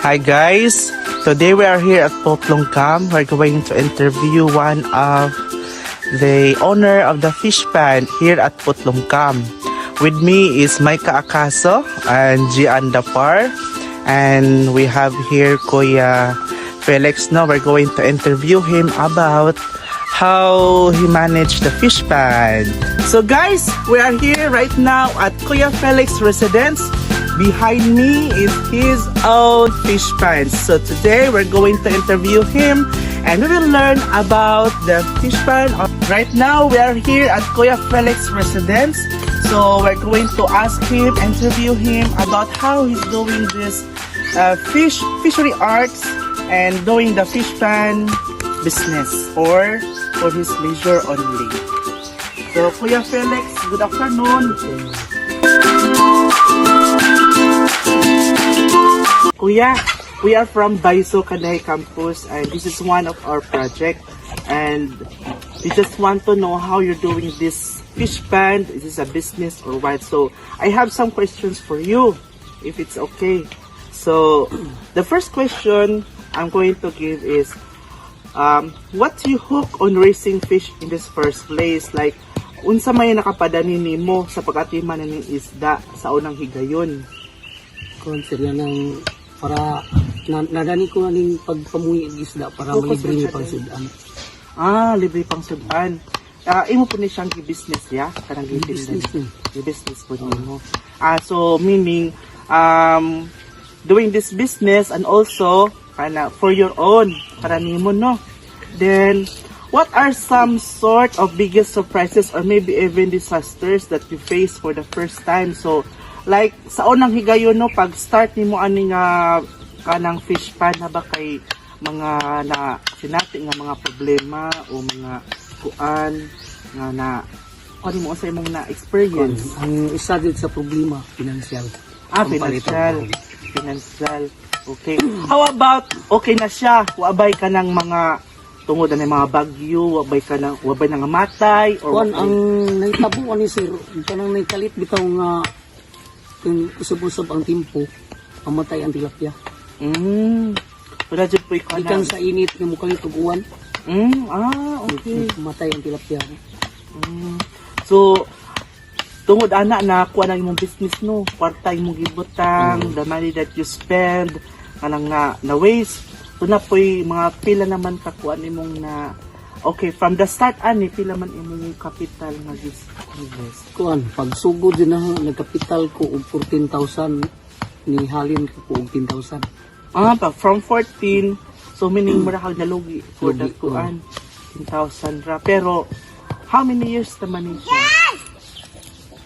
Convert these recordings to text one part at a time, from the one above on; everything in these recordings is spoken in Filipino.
Hi guys, today we are here at Potlongkam. We're going to interview one of the owner of the fish pan here at Potlongkam. With me is Micah Acaso and Gian Dapar, and we have here Kuya Felix. Now we're going to interview him about how he managed the fish pan. So guys, we are here right now at Kuya Felix residence. Behind me is his own fish pan. So today we're going to interview him and we will learn about the fish pan. Right now we are here at Kuya Felix residence. So we're going to ask him, interview him about how he's doing this fishery arts and doing the fish pan business or for his leisure only. So Kuya Felix, good afternoon. Kuya, we are from Baiso Kanay campus and this is one of our project, and we just want to know how you're doing this fish pan. Is this a business or what? So I have some questions for you, if it's okay. So the first question I'm going to give is, what you hook on raising fish in this first place? Like, unsa may nakapadani nimo sa pag-atiman ng isda sa unang higayon? Kung sila ng para nadani ko na ning pagpamuhi ng isda para malibre ni pangsudan. Libre pang sudan. Imo po ni siyang business ya? Kanang business. Business po nimo. So meaning doing this business and also for your own para nimo, no? Then what are some sort of biggest surprises or maybe even disasters that you face for the first time? So like sa unang higayon, no, pag start nimo ani nga kanang fish pan, na ba kay mga na sinati nga mga problema o mga kuan nga na ano mo sa imong na experience? Ang isa din sa problema, financial. Financial. Okay. How about okay na siya? Wabay ka ng mga tungod na mga bagyo, wabay nang matay or Kuan ang nahitabo ani sir, kanang nakalit bitaw nga kung usab-usab ang timpo, mamatay ang tilapia. Wala dyan po ikaw Ikan sa init nga mukalit og uwan. Okay. Mamatay ang tilapia. So, tungod ana na kuha na imong business, no, kwarta imong gibutang, the money that you spend, kanang na waste, ito na po'y mga pila naman kakuha nimong na, okay, from the start, pila man imong capital nga invest. Kuan pagsugod din na nagkapital ko og 14,000, ni halin ko og 10,000. From 14, so meaning marakag nalugi for that kuan, 10,000 ra. Pero, how many years naman ni siya?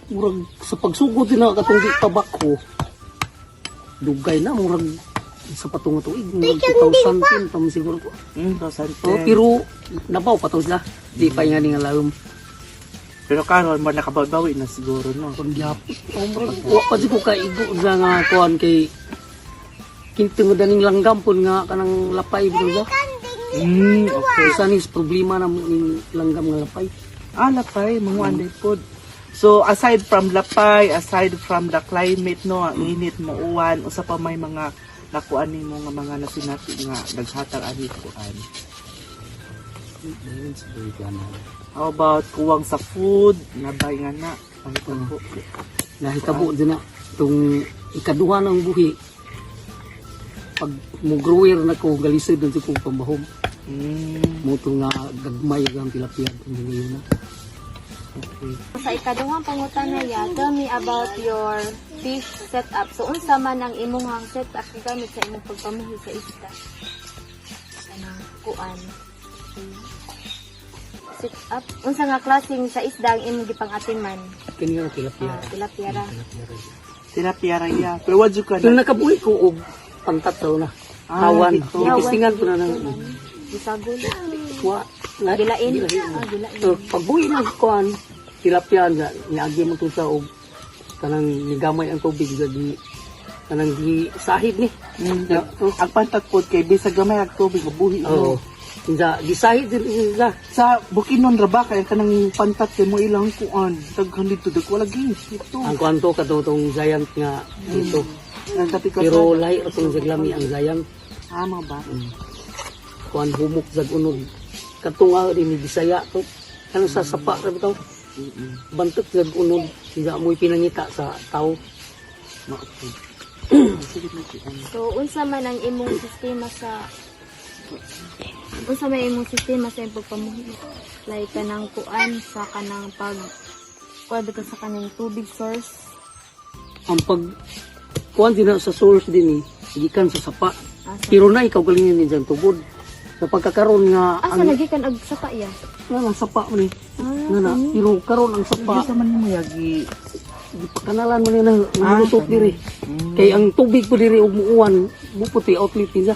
Murag sa pagsugod din na katong di tabako, dugay na murag sa patong tuig, murag 2010 pa siguro ko. 2010. Pero nabaw pa to sila, di pa nga nga lawom. Pero karon mo nakabawi na siguro, no? Kung gyapon, wa pa di ko kaigo nga kuan kay kintung daning langgam pun nga kanang lapay bitaw. Okay. Sanis problema na ning langgam nga lapay. Lapay, mga anday pod. So aside from lapay, aside from the climate, no, ang init mo uwan, usa pa may mga nakuan nimo nga mga nasinati nga naghatag ani kuan. How about kuwang sa food, nabay nga na, po. Nahitabo din na itong ikaduha ng buhi. Pag mugrower na ko, galisod na ko pambahom. Muto nga gagmay ang tilapia ngayon na. Okay. Sa ikaduhang pangutana, tell me about your fish setup. So, unsa man ang imong setup gamit sa imong pagpamuhi sa isda? Kanang kuan. Setup. Unsa nga klaseng sa isda ang imong gipang-atiman? Kini nga tilapia. Tilapia ra. Tilapia ra ya. Pero wadyo ka Yung na. nakabuhi ko og pangtatlo na. Hawan. Ito. Ipistingan ko na ng Bisagol. wa. Gilain. So, pagbuhi na kuan tilapia nga niagi mo to sa og kanang nigamay ang tubig sa di kanang di sahid ni. Ang pantat pod kay bisag gamay ang tubig mabuhi Oo. mo. Sa di sahid din sila. Sa Bukidnon ra ba kay kanang pantat kay mo ilang kuan, daghan dito wala gis ito. Ang kuan to kadtong giant nga dito. Nagdapit ka Pero lahi atong zaglami ang gayang Ama ba? kuan humok zag unod. Katunga rin ni Bisaya to. Ano sa sapa ra bitaw? Bantok zag unod, siya mo'y pinangita sa tao. So unsa man ang imong sistema sa imong pagpamuhi? Like kanang kuan sa kanang pwede ka sa kanang tubig source. Ang pag kuan din na sa source din gikan sa sapa. Asa? Pero na ikaw galingan din dyan tubod. Sa pagkakaroon nga Asa nagikan og sapa ya? nga sapa man Ah, na pero karon ang sapa Sa man mo yagi. di pa kanalan man na lulusot diri. Kay ang tubig po diri ug muuwan buputi outlet niya.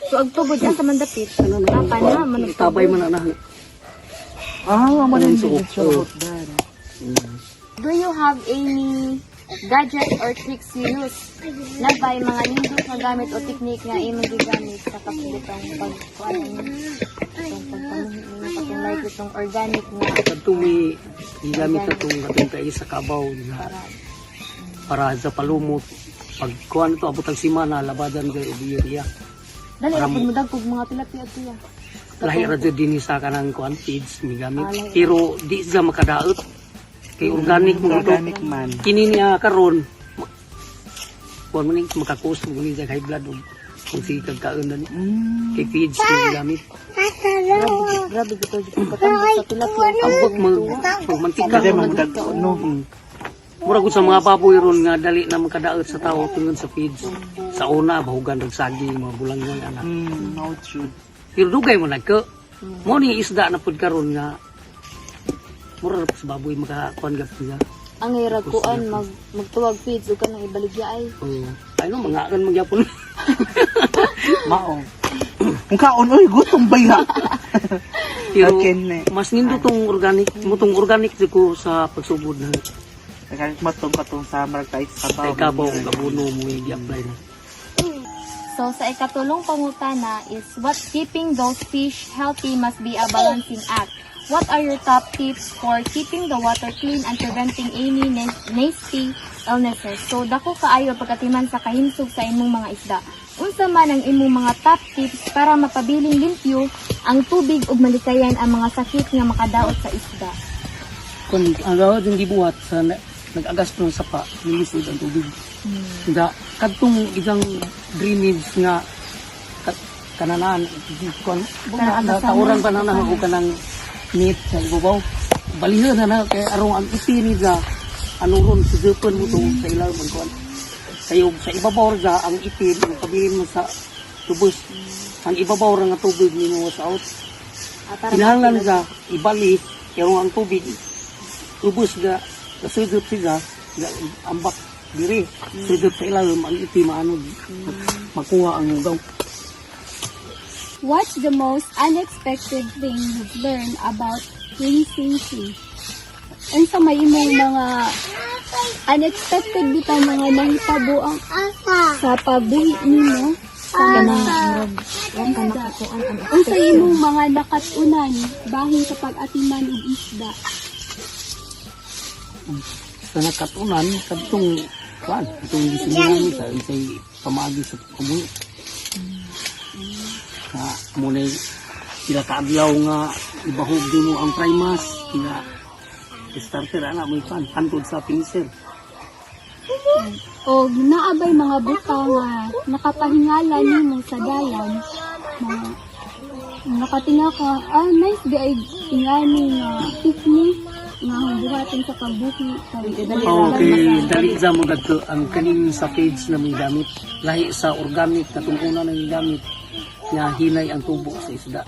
So ang tubod sa mandapit. Ano na Apa na man tabay man na. Man Ang yung suot. Do you have any gadget or tricks you use? Nabay mga nindot nga gamit o technique nga imong gigamit sa kapilitong pagkuan itong pagpamuhi ninyo katong like itong organic nga Kadto mi gigamit atong atong kay sa kabaw nga para sa palumot. Pag kuan to abot ang simana labadan kay area. dali ra pud mo dagkog mga tilapia tiya. Lahi ra jud din sa kanang kuan feeds mi gamit. Pero di sa makadaot. Kay organic mo ito. Organic man. Kini niya karon. Kuan mo ning makakus mo ni high blood ug kung sige kagkaon na ni. Kay feeds mi gamit. Grabe gito gito katambok sa tilapia. Ambot mantika Kasi magdag no. Mura gud sa mga baboy ron nga dali na makadaot sa tawo tungod sa feeds. Sa una bahugan og sagi mga bulanggoy ana. No true. Pero dugay mo nagko. Mo ni isda na pud karon nga mura ra sa baboy makakuan gap niya. Ang irag kuan magtuwag feeds ug kanang ibaligya ay. Ay no mga kan magyapon. Mao. Kung kaon oy gutom ba ya? Pero Akin na. mas nindo tong organic, mutong organic jud ko sa pagsubod na. Kahit matong katong sa marag tayo sa Kay kabaw ug abono mo i-apply na. So, sa ikatulong pangutana is what keeping those fish healthy must be a balancing act. What are your top tips for keeping the water clean and preventing any nasty illnesses? So, dako kaayo pagkatiman sa kahimsog sa imong mga isda. Unsa man ang imong mga top tips para mapabiling limpyo ang tubig ug malikayan ang mga sakit nga makadaot sa isda? Kun ang gawad yung gibuhat sa nag-agas ng sapa, nilisod ang tubig. Da kadtong isang drainage nga kananan kon bunga tauran pa na ako kanang net sa ibabaw. Balihan na kay arong ang ipini sa ano ron sa Japan mo tong sa ilaw man kon. Sayo sa ibabaw ra ang ipin ang pabilin mo sa tubos. Ang ibabaw ra nga tubig nimo sa out. Kinahanglan sa ibali pero ang tubig tubos ga sudot siya ambak diri sudot sa ilaw ang ipin maano makuha ang ugaw. What's the most unexpected thing you've learned about raising fish? And sa may imong mga unexpected bitaw mga nahitabo ang sa pagbuhi nimo sa isda. Ang sa imong mga nakatunan bahin sa pag-atiman og isda. Sa nakatunan kadtong kuan itong gisinungan sa isay pamaagi sa kumuhi. Na muna sila kaagyaw nga ibahog din mo ang primas kina starter ana mo ipan hantod sa finisher. O naabay mga buta nga nakapahingalan nimo sa dalan. Nakatinga ka, nice di ay ingani nga picnic nga buhaton sa pagbuhi. Okay, dali sa mo dagko ang kaning sa page na may gamit lahi sa organic katong una na may gamit nga hinay ang tubo sa isda.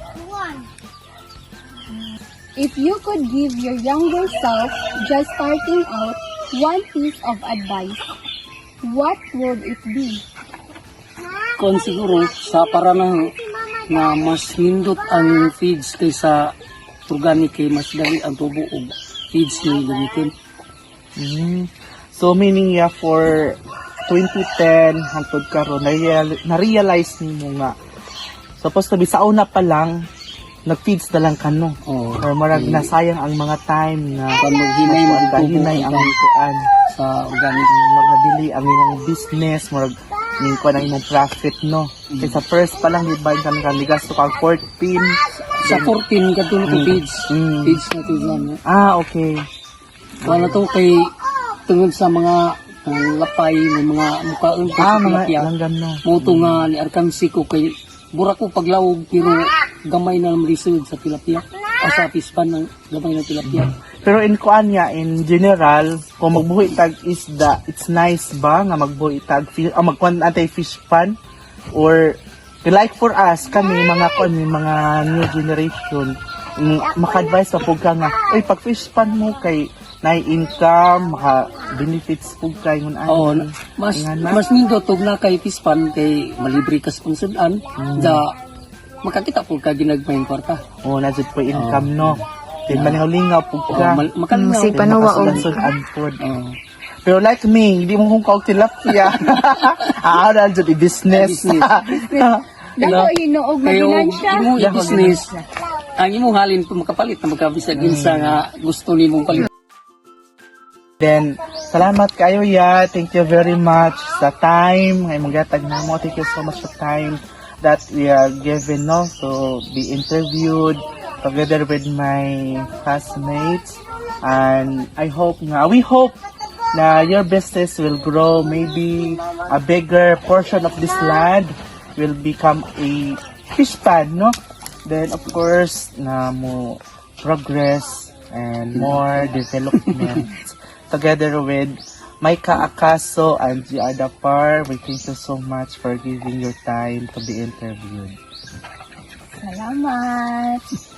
If you could give your younger self just starting out one piece of advice, what would it be? Kung siguro sa para na nga mas hindot ang feeds kaysa organic kay mas dali ang tubo og feeds ni gamitin. So meaning ya for 2010 hangtod karon na-realize nimo nga supposed to be sa una pa lang nag-feeds na lang ka, no? Oh, Or marag nasayang ang mga time na Kung maghinay mo maghinay ang kuan. sa organic. Mga dili ang imong business, marag ning kuan ang imong profit, no? Kaya sa first pa lang, di ba, kami gasto kang 14. Sa 14 katulad ko page. Mm. Page na to lang. Okay. Wala to kay tungod sa mga lapay ng mga mukhaon ko sa Mga tilapia. langgam, no? Moto nga ni Arkansi ko kay bura ko paglawog pero gamay na lisod sa tilapia. O sa pispan ng gamay na tilapia. Pero in kuan niya, in general, kung magbuhi tag isda, it's nice ba nga magbuhi tag fish, magkuan antay fish pan? Or, like for us, kami, mga kuan, mga new generation, maka-advise pa po ka nga, pag fish pan mo kay na-income, maka-benefits po kayo ngun Oo, mas nindo tog na kay pispan kay malibre ka sa pangsudan. Da makakita po ka ginagmayang kwarta. na dyan po income, no? Then manihalingaw po ka. Makalinaw. Musik pa no, Makasudan po. Pero like me, hindi mo kong kaog tilapia. Na dyan i-business. Dako hinuog na Kayo, ginansya. imo i-business. Ang imo halin po makapalit na magkabisag sa nga gusto ni mong palit. Then, salamat kayo ya. Thank you very much sa time. Ngay magatag na mo. Thank you so much for time that we are given, no, to be interviewed together with my classmates. And I hope we hope na your business will grow. Maybe a bigger portion of this land will become a fish pan, no? Then, of course, na mo progress and more development. Together with Maika Acaso and G.R. Dapar, we thank you so much for giving your time to be interviewed. Salamat.